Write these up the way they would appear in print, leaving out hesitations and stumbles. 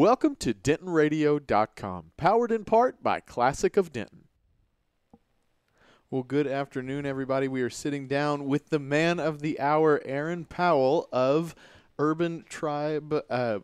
Welcome to DentonRadio.com, powered in part by Classic of Denton. Well, good afternoon, everybody. We are sitting down with the man of the hour, Aaron Powell of Urban Tribe, oh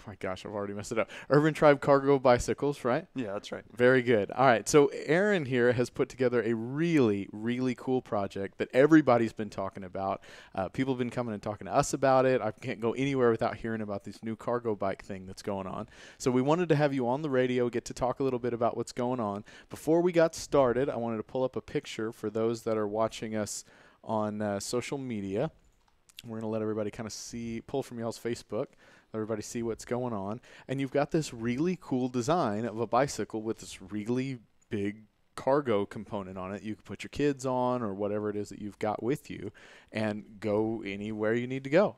my gosh, I've already messed it up. Urban Tribe Cargo Bicycles, right? Yeah, that's right. Very good. All right, so Aaron here has put together a really, really cool project that everybody's been talking about. People have been coming and talking to us about it. I can't go anywhere without hearing about this new cargo bike thing that's going on. So we wanted to have you on the radio, get to talk a little bit about what's going on. Before we got started, I wanted to pull up a picture for those that are watching us on social media. We're going to let everybody kind of pull from y'all's Facebook, let everybody see what's going on. And you've got this really cool design of a bicycle with this really big cargo component on it. You can put your kids on or whatever it is that you've got with you and go anywhere you need to go.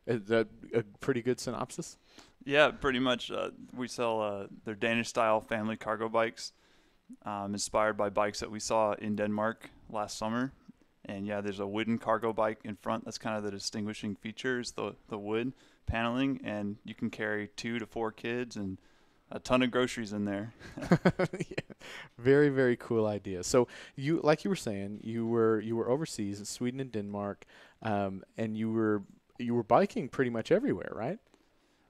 Is that a pretty good synopsis? Yeah, pretty much. We sell their Danish-style family cargo bikes, inspired by bikes that we saw in Denmark last summer. And yeah, there's a wooden cargo bike in front. That's kind of the distinguishing features, the wood paneling, and you can carry 2 to 4 kids and a ton of groceries in there. Yeah. Very, very cool idea. So you, like you were saying, you were overseas in Sweden and Denmark, and you were biking pretty much everywhere, right?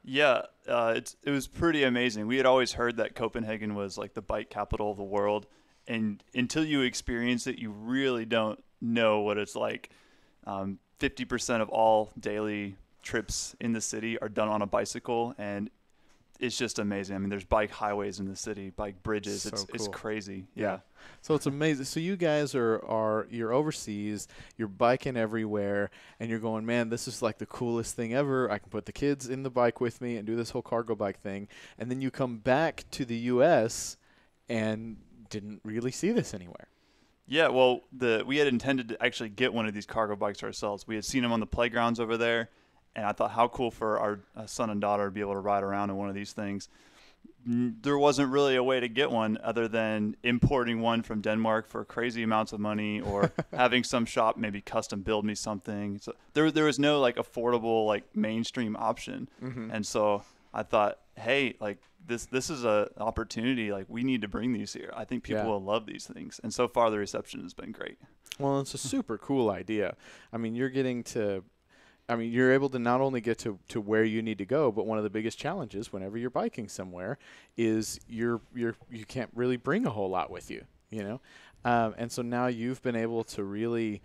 Yeah, it was pretty amazing. We had always heard that Copenhagen was like the bike capital of the world, and until you experience it, you really don't know what it's like. 50% of all daily trips in the city are done on a bicycle, and it's just amazing. I mean, there's bike highways in the city, bike bridges. So it's cool. crazy. Yeah. So it's amazing. So you guys you're overseas, you're biking everywhere, and you're going, man, this is like the coolest thing ever. I can put the kids in the bike with me and do this whole cargo bike thing. And then you come back to the U.S. and didn't really see this anywhere. Yeah, well, we had intended to actually get one of these cargo bikes ourselves. We had seen them on the playgrounds over there, and I thought how cool for our son and daughter to be able to ride around in one of these things. There wasn't really a way to get one other than importing one from Denmark for crazy amounts of money, or having some shop maybe custom build me something. So there was no like affordable like mainstream option. Mm-hmm. And so I thought, hey, like this is a opportunity. Like we need to bring these here. I think people will love these things. And so far the reception has been great. Well, it's a super cool idea. I mean, you're able to not only get to where you need to go, but one of the biggest challenges whenever you're biking somewhere is you can't really bring a whole lot with you, you know? And so now you've been able to really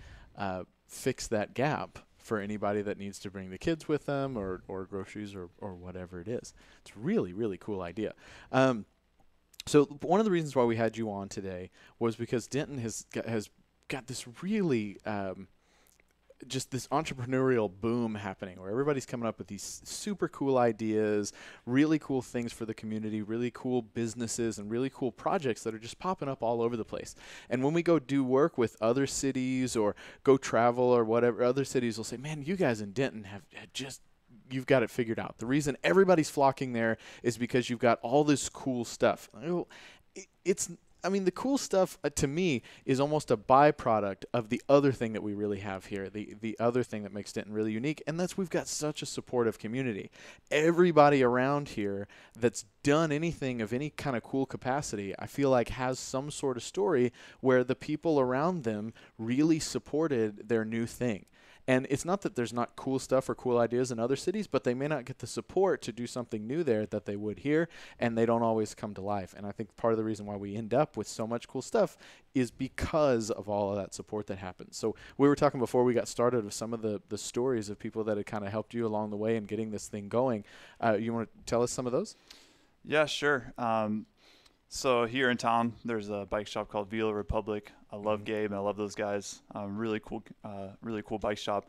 fix that gap for anybody that needs to bring the kids with them or groceries or whatever it is. It's a really, really cool idea. So one of the reasons why we had you on today was because Denton has got this really just this entrepreneurial boom happening where everybody's coming up with these super cool ideas, really cool things for the community, really cool businesses, and really cool projects that are just popping up all over the place. And when we go do work with other cities or go travel or whatever, other cities will say, man, you guys in Denton have just you've got it figured out. The reason everybody's flocking there is because you've got all this cool stuff. The cool stuff to me is almost a byproduct of the other thing that we really have here, the other thing that makes Denton really unique, and that's we've got such a supportive community. Everybody around here that's done anything of any kind of cool capacity, I feel like has some sort of story where the people around them really supported their new thing. And it's not that there's not cool stuff or cool ideas in other cities, but they may not get the support to do something new there that they would here, and they don't always come to life. And I think part of the reason why we end up with so much cool stuff is because of all of that support that happens. So we were talking before we got started of some of the stories of people that had kind of helped you along the way in getting this thing going. You want to tell us some of those? Yeah, sure. So here in town, there's a bike shop called Vila Republic. I love Gabe, and I love those guys. Really cool bike shop.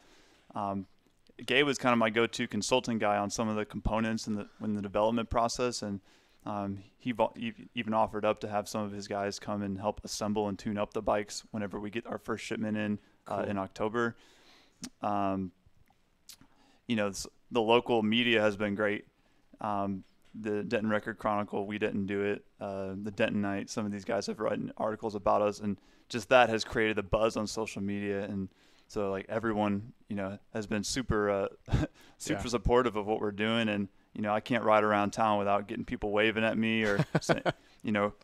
Gabe was kind of my go-to consulting guy on some of the components in the development process, and he even offered up to have some of his guys come and help assemble and tune up the bikes whenever we get our first shipment in October. The local media has been great. The Denton Record Chronicle, we didn't do it. The Denton Night, some of these guys have written articles about us, and just that has created a buzz on social media. And so like everyone, has been super supportive of what we're doing. And I can't ride around town without getting people waving at me or,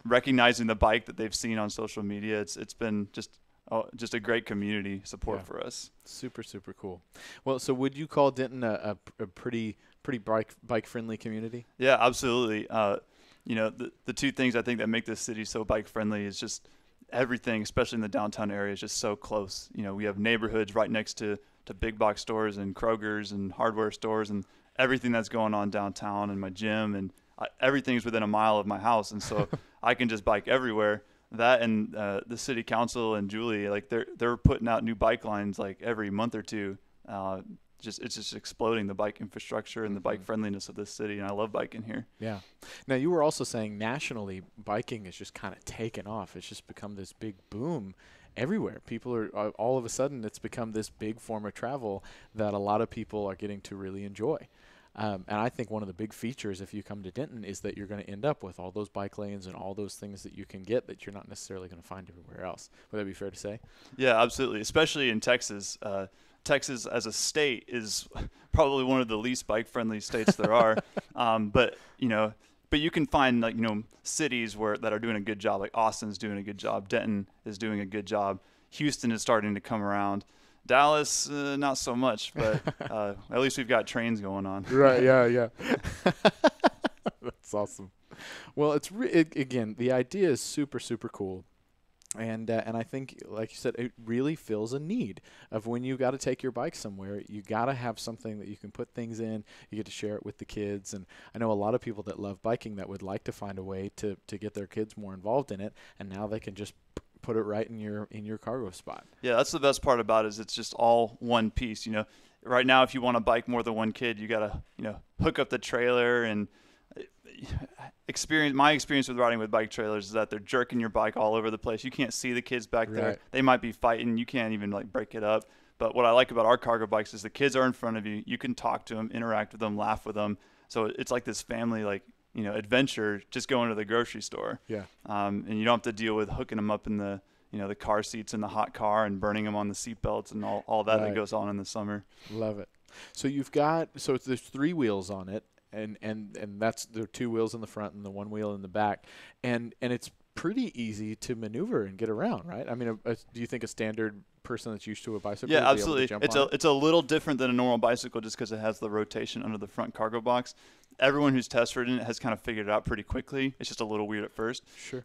recognizing the bike that they've seen on social media. It's been just a great community support for us. Super, super cool. Well, so would you call Denton a pretty bike friendly community? Yeah, absolutely. The two things I think that make this city so bike friendly is just everything, especially in the downtown area, is just so close. We have neighborhoods right next to big box stores and Kroger's and hardware stores and everything that's going on downtown, and my gym, and everything's within a mile of my house. And so I can just bike everywhere. That and the city council and Julie, like they're putting out new bike lines like every month or two. It's just exploding, the bike infrastructure and the bike friendliness of this city, and I love biking here. Yeah. Now, you were also saying nationally, biking has just kind of taken off. It's just become this big boom everywhere. People are all of a sudden, it's become this big form of travel that a lot of people are getting to really enjoy. And I think one of the big features, if you come to Denton, is that you're going to end up with all those bike lanes and all those things that you can get that you're not necessarily going to find everywhere else. Would that be fair to say? Yeah, absolutely. Especially in Texas. Texas as a state is probably one of the least bike-friendly states there are. But you can find cities that are doing a good job. Like Austin's doing a good job. Denton is doing a good job. Houston is starting to come around. Dallas, not so much, but at least we've got trains going on. Right, yeah. That's awesome. Well, again, the idea is super, super cool. And I think, like you said, it really fills a need of when you got to take your bike somewhere, you got to have something that you can put things in. You get to share it with the kids. And I know a lot of people that love biking that would like to find a way to get their kids more involved in it. And now they can just put it right in your cargo spot. Yeah, that's the best part about it, is it's just all one piece. Right now, if you want to bike more than one kid, you got to hook up the trailer. And my experience with riding with bike trailers is that they're jerking your bike all over the place. You can't see the kids back there. They might be fighting. You can't even break it up. But what I like about our cargo bikes is the kids are in front of you. You can talk to them, interact with them, laugh with them. So it's like this family adventure, just going to the grocery store. Yeah. And you don't have to deal with hooking them up in the the car seats in the hot car and burning them on the seat belts and all that that goes on in the summer. Love it. So there's 3 wheels on it. And that's the 2 wheels in the front and the 1 wheel in the back, and it's pretty easy to maneuver and get around, right? I mean, do you think a standard person that's used to a bicycle? Yeah, would be absolutely. Able to jump on It's a little different than a normal bicycle just because it has the rotation under the front cargo box. Everyone who's test ridden it has kind of figured it out pretty quickly. It's just a little weird at first. Sure.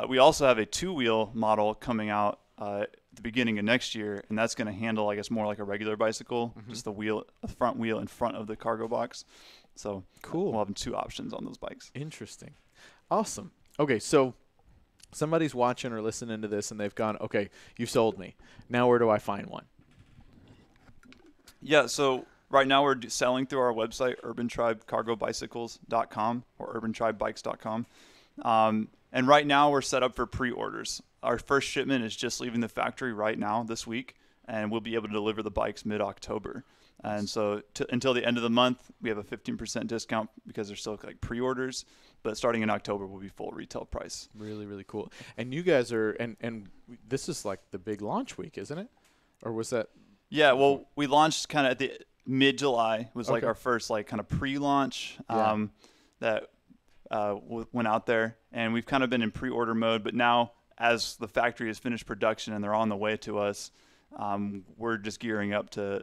We also have a 2-wheel model coming out at the beginning of next year, and that's going to handle, I guess, more like a regular bicycle, just the front wheel in front of the cargo box. So cool. We'll have 2 options on those bikes. Interesting. Awesome. Okay, so somebody's watching or listening to this, and they've gone, okay, you sold me. Now where do I find one? Yeah, so right now we're selling through our website, urbantribecargobicycles.com or urbantribebikes.com. And right now we're set up for pre-orders. Our first shipment is just leaving the factory right now this week, and we'll be able to deliver the bikes mid-October. And so until the end of the month, we have a 15% discount because they're still pre-orders. But starting in October, will be full retail price. Really, really cool. And you guys are, and this is like the big launch week, isn't it? Or was that? Yeah, well, we launched kind of at the mid-July. Was our first kind of pre-launch that went out there. And we've kind of been in pre-order mode. But now, as the factory has finished production and they're on the way to us, we're just gearing up to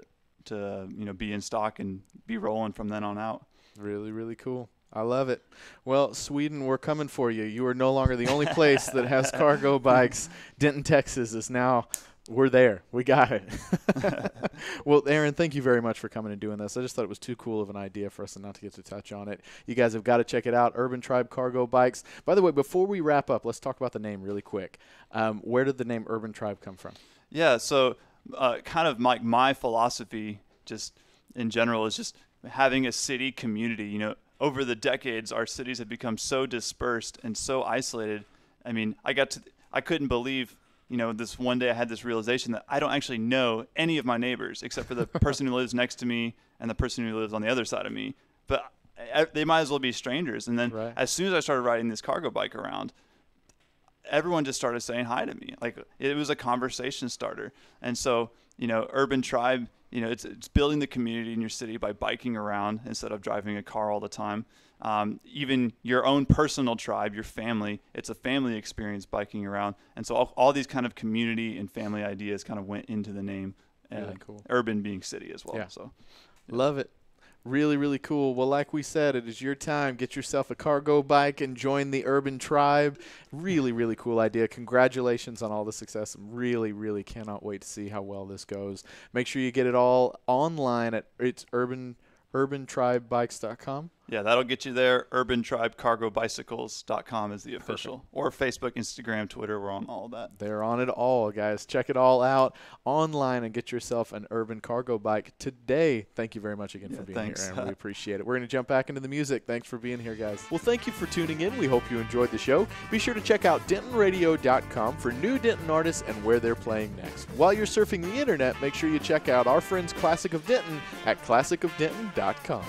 be in stock and be rolling from then on out. Really, really cool. I love it. Well, Sweden, we're coming for you. You are no longer the only place that has cargo bikes. Denton, Texas is now, we're there. We got it. Well, Aaron, thank you very much for coming and doing this. I just thought it was too cool of an idea for us not to get to touch on it. You guys have got to check it out, Urban Tribe Cargo Bikes. By the way, before we wrap up, let's talk about the name really quick. Where did the name Urban Tribe come from? Yeah, so kind of my philosophy just in general is just having a city community. Over the decades, our cities have become so dispersed and so isolated. I mean, I couldn't believe, this one day I had this realization that I don't actually know any of my neighbors except for the person who lives next to me and the person who lives on the other side of me. But they might as well be strangers. And then as soon as I started riding this cargo bike around, everyone just started saying hi to me. Like, it was a conversation starter. And so, Urban Tribe, it's building the community in your city by biking around instead of driving a car all the time. Even your own personal tribe, your family, it's a family experience biking around. And so all these kind of community and family ideas kind of went into the name. Really cool. Urban being city as well. Yeah. So, Love it. Really, really cool. Well, like we said, it is your time. Get yourself a cargo bike and join the Urban Tribe. Really, really cool idea. Congratulations on all the success. Really, really cannot wait to see how well this goes. Make sure you get it all online at urbantribebikes.com. Yeah, that'll get you there. UrbanTribeCargoBicycles.com is the official. Perfect. Or Facebook, Instagram, Twitter. We're on all of that. They're on it all, guys. Check it all out online and get yourself an Urban cargo bike today. Thank you very much again for being here, Aaron. We appreciate it. We're going to jump back into the music. Thanks for being here, guys. Well, thank you for tuning in. We hope you enjoyed the show. Be sure to check out DentonRadio.com for new Denton artists and where they're playing next. While you're surfing the internet, make sure you check out our friends Classic of Denton at classicofdenton.com.